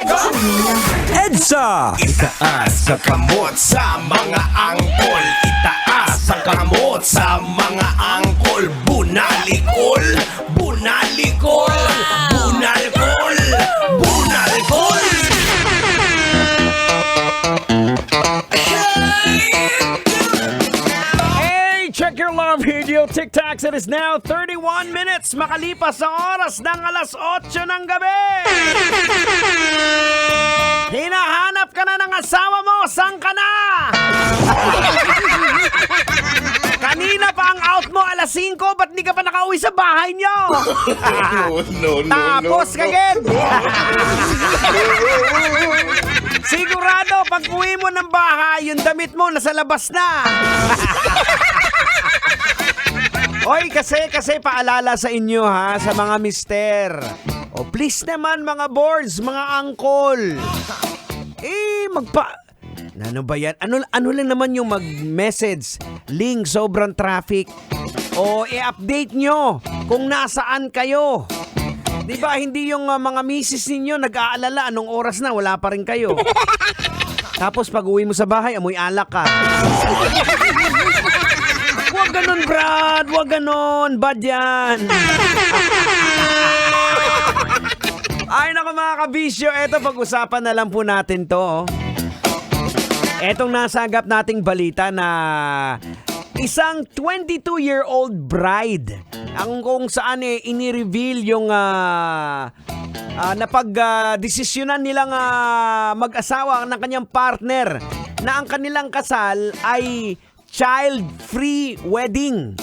EDSA! Itaas sa kamot sa mga angkol. Itaas sa kamot sa mga angkol. Bunalikol, bunalikol, bunalkol, bunalkol. Hey, check your love video TikToks. It is now 31 minutes makalipas sa oras ng alas 8 ng gabi. Hinahanap ka na ng asawa mo, saan ka na? Kanina pa ang out mo alas 5, ba't di ka pa nakauwi sa bahay nyo? Tapos kagad. Sigurado, pag uwi mo ng bahay, yung damit mo nasa labas na. Oy, kasi paalala sa inyo ha, sa mga mister. O please naman mga boards, mga uncle. Ano ba yan? Ano lang naman yung mag-message, link, sobrang traffic. O i-update nyo kung nasaan kayo. Diba, hindi yung mga misis ninyo nag-aalala anong oras na, wala pa rin kayo. Tapos pag uwi mo sa bahay, amoy alak ka. Huwag ganon, Brad. Huwag ganon. Bad yan. Ay, naku mga kabisyo. Eto, pag-usapan na lang po natin to. Etong nasagap nating balita na isang 22-year-old bride ang kung saan ini-reveal yung napag-desisyonan nilang mag-asawa ng kanyang partner na ang kanilang kasal ay child-free wedding.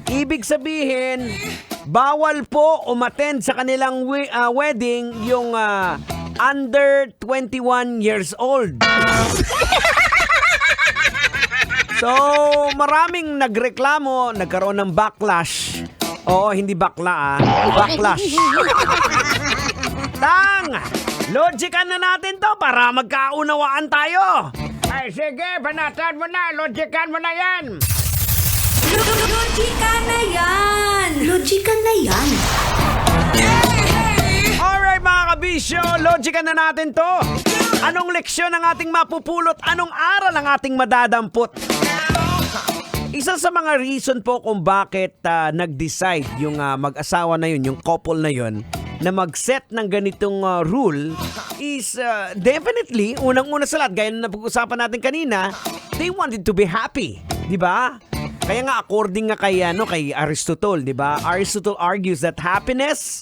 Ibig sabihin, bawal po umattend sa kanilang wedding yung under 21 years old. So, maraming nagreklamo, nagkaroon ng backlash. Oo, hindi bakla backlash. Tang! Logican na natin to para magkaunawaan tayo. Ay, sige, panatan mo na, logican mo na yan. Logican na yan! Logican na yan! Alright mga kabisyo, logican na natin to. Anong leksyon ang ating mapupulot? Anong aral ang ating madadampot? Isa sa mga reason po kung bakit nag-decide yung mag-asawa na yun, yung couple na yun, na mag-set ng ganitong rule is definitely, unang-una sa lahat, gaya na napag-usapan natin kanina, they wanted to be happy. Diba? Kaya nga, according nga kay Aristotle, diba? Aristotle argues that happiness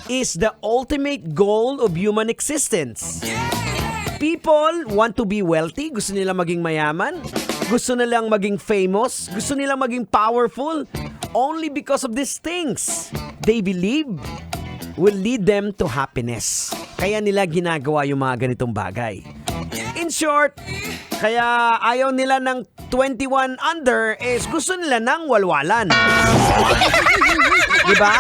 is the ultimate goal of human existence. People want to be wealthy, gusto nila maging mayaman, gusto nilang maging famous, gusto nilang maging powerful, only because of these things they believe will lead them to happiness. Kaya nila ginagawa yung mga ganitong bagay. In short, kaya ayaw nila ng 21 under is gusto nila ng walwalan. Diba?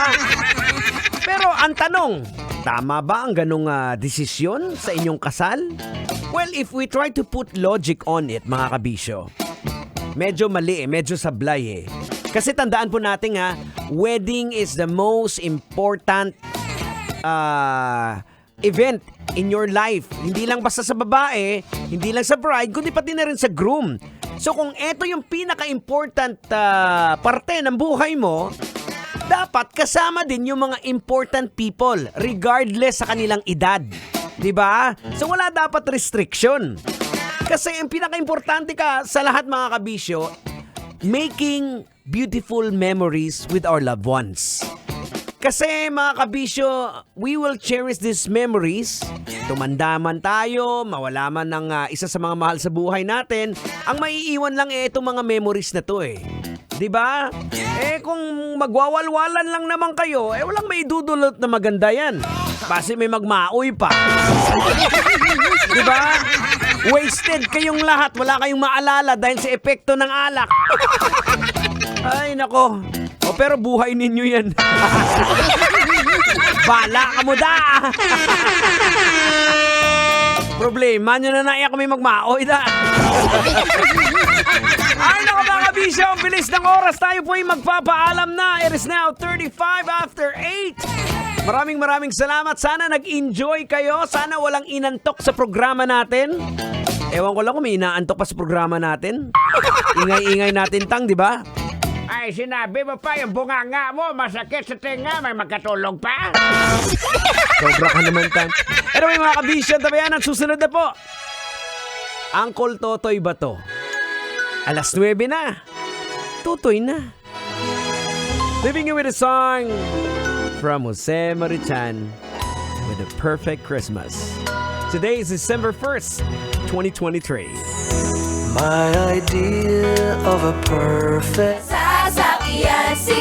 Pero ang tanong, tama ba ang ganong desisyon sa inyong kasal? Well, if we try to put logic on it, mga kabisyo, medyo mali medyo sablay Kasi tandaan po natin wedding is the most important event in your life. Hindi lang basta sa babae, hindi lang sa bride, kundi pati na rin sa groom. So kung eto yung pinaka-important parte ng buhay mo, dapat kasama din yung mga important people regardless sa kanilang edad. Diba? So wala dapat restriction. Kasi ang pinaka-importante ka sa lahat mga kabisyo, making beautiful memories with our loved ones. Kasi mga kabisyo, we will cherish these memories. Tumanda man tayo, mawala man ng isa sa mga mahal sa buhay natin, ang maiiwan lang itong mga memories na to Diba? Kung magwawalwalan lang naman kayo, walang maidudulot na maganda yan. Kasi may magmaoy pa. Diba? Wasted kayong lahat, wala kayong maalala dahil sa epekto ng alak. Ay, nako. Pero buhay ninyo yan. Bala ka mo da. Problema nyo na naiyak kami magmaoy da. Ay, nako mga kabisyo, ang bilis ng oras. Tayo po ay magpapaalam na. It is now 35 after 8. Maraming salamat. Sana nag-enjoy kayo. Sana walang inantok sa programa natin. Ewan ko lang kung may inaantok pa sa programa natin. Ingay-ingay natin tang, di ba? Ay, sinabi mo pa, yung bunganga mo, masakit sa tinga, may magkatulog pa. Sobra ka naman tan. Anyway mga kabisyon, tabayan, ang susunod na po. Uncle Totoy ba to? Alas 9 na. Totoy na. Living you with a song from Jose Marichan with a perfect Christmas. Today is December 1st, 2023. My idea of a perfect Sasakyan si